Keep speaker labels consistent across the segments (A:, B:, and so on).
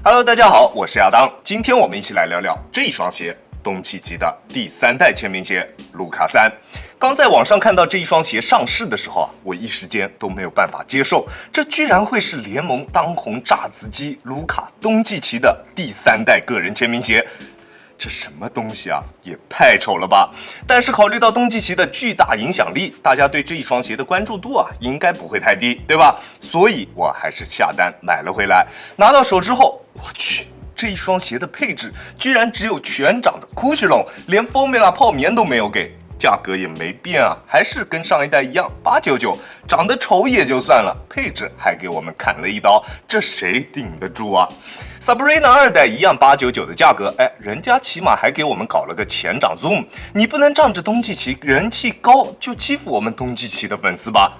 A: Hello， 大家好，我是亚当。今天我们一起来聊聊这一双鞋，东契奇的第3代签名鞋卢卡3。刚在网上看到这一双鞋上市的时候我一时间都没有办法接受，这居然会是联盟当红炸子鸡卢卡东契奇的第3代个人签名鞋。这什么东西啊，也太丑了吧！但是考虑到东契奇的巨大影响力，大家对这一双鞋的关注度应该不会太低，对吧？所以我还是下单买了回来。拿到手之后，我去，这一双鞋的配置居然只有全掌的 Cushion， 连 Formula 泡棉都没有给。价格也没变还是跟上一代一样899，长得丑也就算了，配置还给我们砍了一刀，这谁顶得住啊？Sabrina 2代一样899的价格，人家起码还给我们搞了个前掌 zoom， 你不能仗着东契奇人气高就欺负我们东契奇的粉丝吧？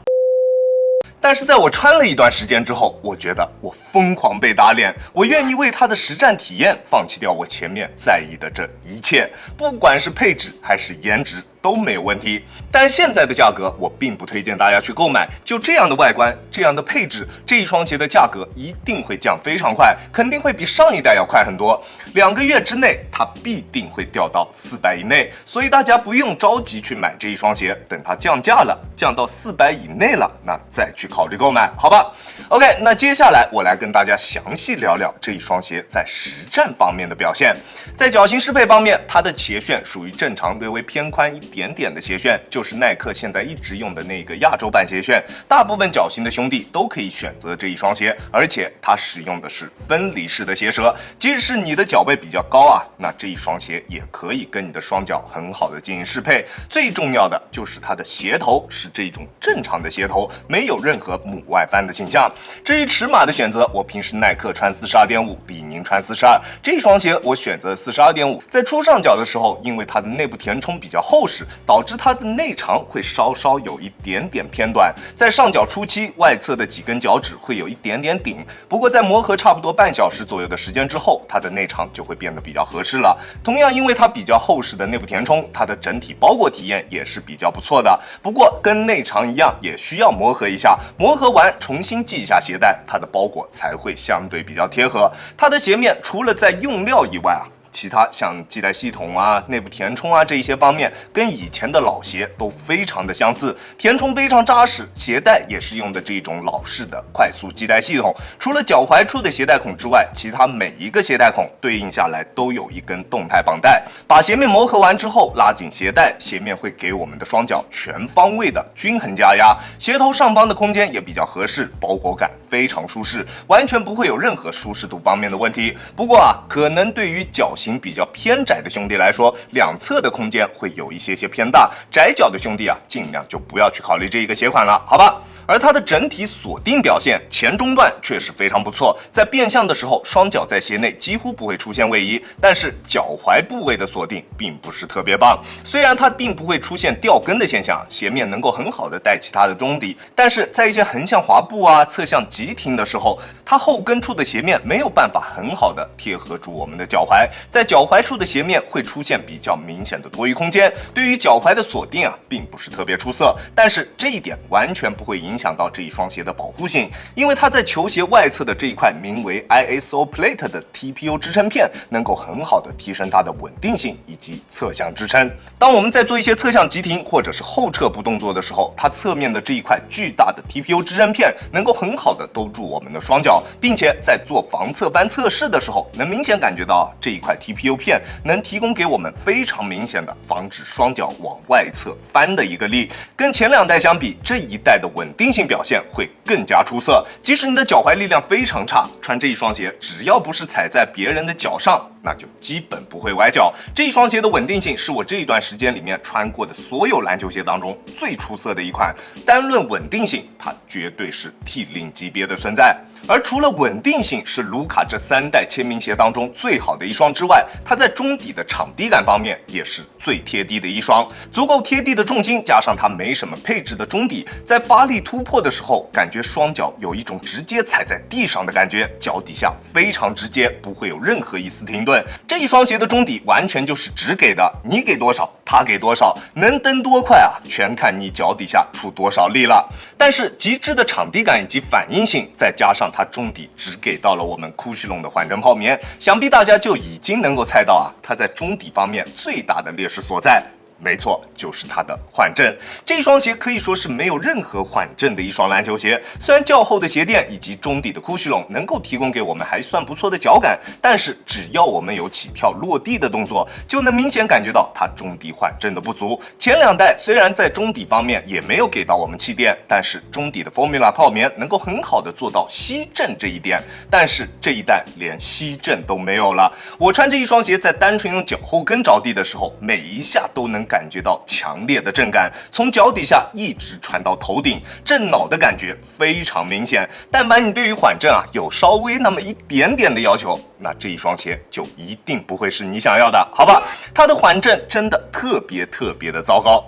A: 但是在我穿了一段时间之后，我觉得我疯狂被打脸，我愿意为它的实战体验放弃掉我前面在意的这一切，不管是配置还是颜值都没有问题。但是现在的价格我并不推荐大家去购买，就这样的外观，这样的配置，这一双鞋的价格一定会降非常快，肯定会比上一代要快很多，2个月之内它必定会掉到400以内，所以大家不用着急去买这一双鞋，等它降价了，降到400以内了，那再去考虑购买，好吧 ？OK， 那接下来我来跟大家详细聊聊这一双鞋在实战方面的表现。在脚型适配方面，它的鞋楦属于正常略微偏宽一点点的鞋楦，就是耐克现在一直用的那个亚洲版鞋楦，大部分脚型的兄弟都可以选择这一双鞋，而且它使用的是分离式的鞋舌，即使你的脚背比较高那这一双鞋也可以跟你的双脚很好的进行适配。最重要的就是它的鞋头是这种正常的鞋头，没有任何母外翻的倾向。至于尺码的选择，我平时耐克穿42.5，李宁穿42，这双鞋我选择42.5。在初上脚的时候，因为它的内部填充比较厚实，导致它的内长会稍稍有一点点偏短，在上脚初期，外侧的几根脚趾会有一点点顶，不过在磨合差不多半小时左右的时间之后，它的内长就会变得比较合适了。同样，因为它比较厚实的内部填充，它的整体包裹体验也是比较不错的。不过跟内长一样，也需要磨合一下，磨合完重新系一下鞋带，它的包裹才会相对比较贴合。它的鞋面除了在用料以外其他像系带系统内部填充这一些方面，跟以前的老鞋都非常的相似，填充非常扎实，鞋带也是用的这种老式的快速系带系统。除了脚踝处的鞋带孔之外，其他每一个鞋带孔对应下来都有一根动态绑带。把鞋面磨合完之后，拉紧鞋带，鞋面会给我们的双脚全方位的均衡加压，鞋头上方的空间也比较合适，包裹感非常舒适，完全不会有任何舒适度方面的问题。不过可能对于脚型比较偏窄的兄弟来说，两侧的空间会有一些偏大，窄脚的兄弟尽量就不要去考虑这一个鞋款了，好吧？而它的整体锁定表现，前中段确实非常不错，在变向的时候，双脚在鞋内几乎不会出现位移，但是脚踝部位的锁定并不是特别棒。虽然它并不会出现掉跟的现象，鞋面能够很好的带起它的中底，但是在一些横向滑步侧向急停的时候，它后跟处的鞋面没有办法很好的贴合住我们的脚踝，在脚踝处的鞋面会出现比较明显的多余空间，对于脚踝的锁定并不是特别出色，但是这一点完全不会影响到这一双鞋的保护性，因为它在球鞋外侧的这一块名为 ISO Plate 的 TPU 支撑片，能够很好的提升它的稳定性以及侧向支撑。当我们在做一些侧向急停或者是后撤步动作的时候，它侧面的这一块巨大的 TPU 支撑片能够很好的兜住我们的双脚，并且在做防侧翻测试的时候，能明显感觉到这一块 TPU 片能提供给我们非常明显的防止双脚往外侧翻的一个力。跟前2代相比，这一代的稳定性表现会更加出色。即使你的脚踝力量非常差，穿这一双鞋，只要不是踩在别人的脚上，那就基本不会崴脚。这一双鞋的稳定性是我这一段时间里面穿过的所有篮球鞋当中最出色的一款。单论稳定性，它绝对是 T0级别的存在。而除了稳定性是卢卡这3代签名鞋当中最好的一双之外，它在中底的场地感方面也是最贴地的一双。足够贴地的重心，加上它没什么配置的中底，在发力突破的时候，感觉双脚有一种直接踩在地上的感觉，脚底下非常直接，不会有任何一丝停顿。顿。这一双鞋的中底完全就是只给的，你给多少，他给多少，能蹬多快啊，全看你脚底下出多少力了。但是极致的场地感以及反应性，再加上它中底只给到了我们酷栩龙的缓震泡棉，想必大家就已经能够猜到啊，它在中底方面最大的劣势所在。没错，就是它的缓震。这双鞋可以说是没有任何缓震的一双篮球鞋。虽然较厚的鞋垫以及中底的酷栩龙能够提供给我们还算不错的脚感，但是只要我们有起跳落地的动作，就能明显感觉到它中底缓震的不足。前2代虽然在中底方面也没有给到我们气垫，但是中底的 Formula 泡棉能够很好的做到吸震这一点，但是这一代连吸震都没有了。我穿这一双鞋在单纯用脚后跟着地的时候，每一下都能感觉到强烈的震感，从脚底下一直传到头顶，震脑的感觉非常明显。但凡你对于缓震啊有稍微那么一点点的要求，那这一双鞋就一定不会是你想要的，好吧？它的缓震真的特别的糟糕。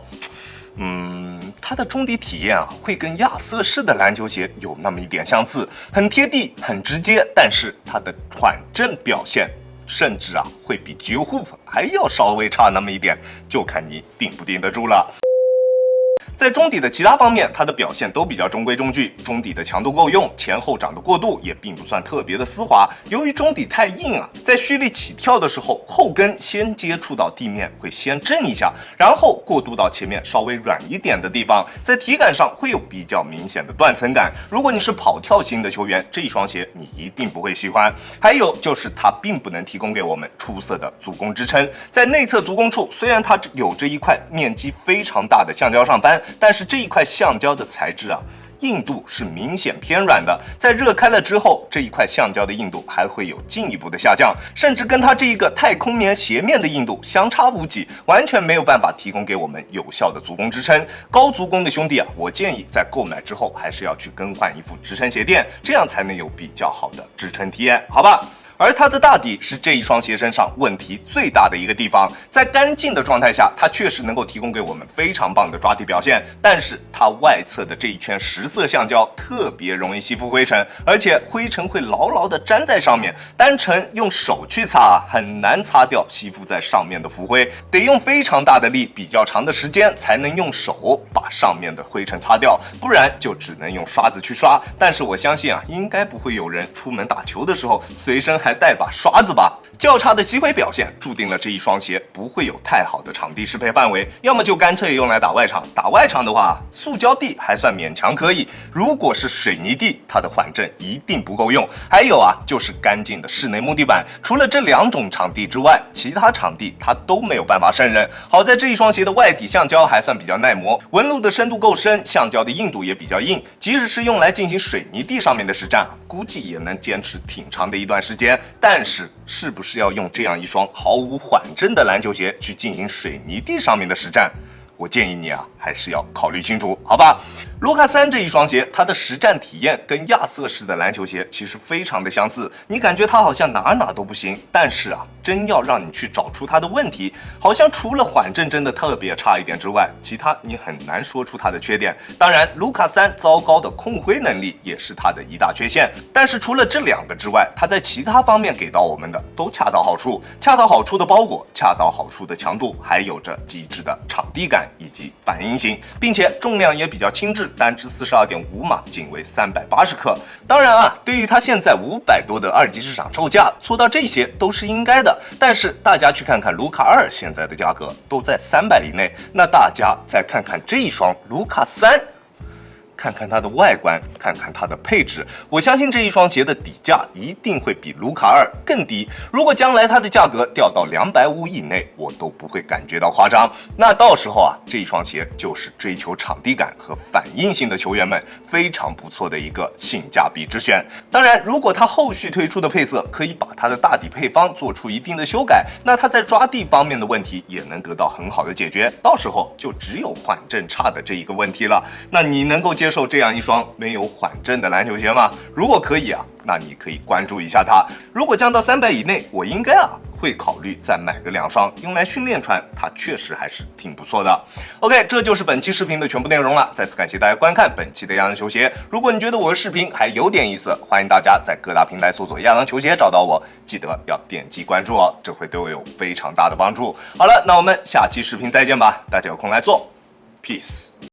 A: 它的中底体验啊，会跟亚瑟士的篮球鞋有那么一点相似，很贴地，很直接，但是它的缓震表现甚至啊会比 Geo Hoop 还要稍微差那么一点，就看你顶不顶得住了。在中底的其他方面，它的表现都比较中规中矩，中底的强度够用，前后掌的过渡也并不算特别的丝滑。由于中底太硬啊，在蓄力起跳的时候，后跟先接触到地面会先震一下，然后过渡到前面稍微软一点的地方，在体感上会有比较明显的断层感。如果你是跑跳型的球员，这一双鞋你一定不会喜欢。还有就是它并不能提供给我们出色的足弓支撑，在内侧足弓处，虽然它有着一块面积非常大的橡胶上斑，但是这一块橡胶的材质啊，硬度是明显偏软的，在热开了之后，这一块橡胶的硬度还会有进一步的下降，甚至跟它这一个太空棉鞋面的硬度相差无几，完全没有办法提供给我们有效的足弓支撑。高足弓的兄弟啊，我建议在购买之后还是要去更换一副支撑鞋垫，这样才能有比较好的支撑体验，好吧？而它的大底是这一双鞋身上问题最大的一个地方，在干净的状态下，它确实能够提供给我们非常棒的抓地表现，但是它外侧的这一圈10色橡胶特别容易吸附灰尘，而且灰尘会牢牢的粘在上面，单纯用手去擦啊，很难擦掉吸附在上面的浮灰，得用非常大的力，比较长的时间才能用手把上面的灰尘擦掉，不然就只能用刷子去刷。但是我相信啊，应该不会有人出门打球的时候随身还带把刷子吧。较差的吸灰表现注定了这一双鞋不会有太好的场地适配范围，要么就干脆用来打外场。打外场的话，塑胶地还算勉强可以，如果是水泥地，它的缓震一定不够用。还有啊，就是干净的室内木地板，除了这2种场地之外，其他场地它都没有办法胜任。好在这一双鞋的外底橡胶还算比较耐磨，纹路的深度够深，橡胶的硬度也比较硬，即使是用来进行水泥地上面的实战，估计也能坚持挺长的一段时间。但是不是要用这样一双毫无缓震的篮球鞋去进行水泥地上面的实战？我建议你啊，还是要考虑清楚，好吧？卢卡3这一双鞋，它的实战体验跟亚瑟士的篮球鞋其实非常的相似，你感觉它好像哪都不行，但是啊，真要让你去找出它的问题，好像除了缓震真的特别差一点之外，其他你很难说出它的缺点。当然，卢卡3糟糕的控灰能力也是它的一大缺陷，但是除了这2个之外，它在其他方面给到我们的都恰到好处，恰到好处的包裹，恰到好处的强度，还有着极致的场地感以及反应性，并且重量也比较轻质，单支42.5码，仅为380克。当然啊，对于它现在500多的2级市场售价，做到这些都是应该的。但是大家去看看卢卡2现在的价格都在300以内，那大家再看看这一双卢卡3。看看它的外观，看看它的配置，我相信这一双鞋的底价一定会比卢卡2更低。如果将来它的价格掉到250以内，我都不会感觉到夸张。那到时候啊，这一双鞋就是追求场地感和反应性的球员们非常不错的一个性价比之选。当然，如果它后续推出的配色可以把它的大底配方做出一定的修改，那它在抓地方面的问题也能得到很好的解决。到时候就只有缓震差的这一个问题了。那你能够接接受这样一双没有缓震的篮球鞋吗？如果可以啊，那你可以关注一下它。如果降到300以内，我应该会考虑再买个2双用来训练穿，它确实还是挺不错的。OK， 这就是本期视频的全部内容了。再次感谢大家观看本期的亚当球鞋。如果你觉得我的视频还有点意思，欢迎大家在各大平台搜索亚当球鞋找到我，记得要点击关注哦，这会对我有非常大的帮助。好了，那我们下期视频再见吧，大家有空来做 ，peace。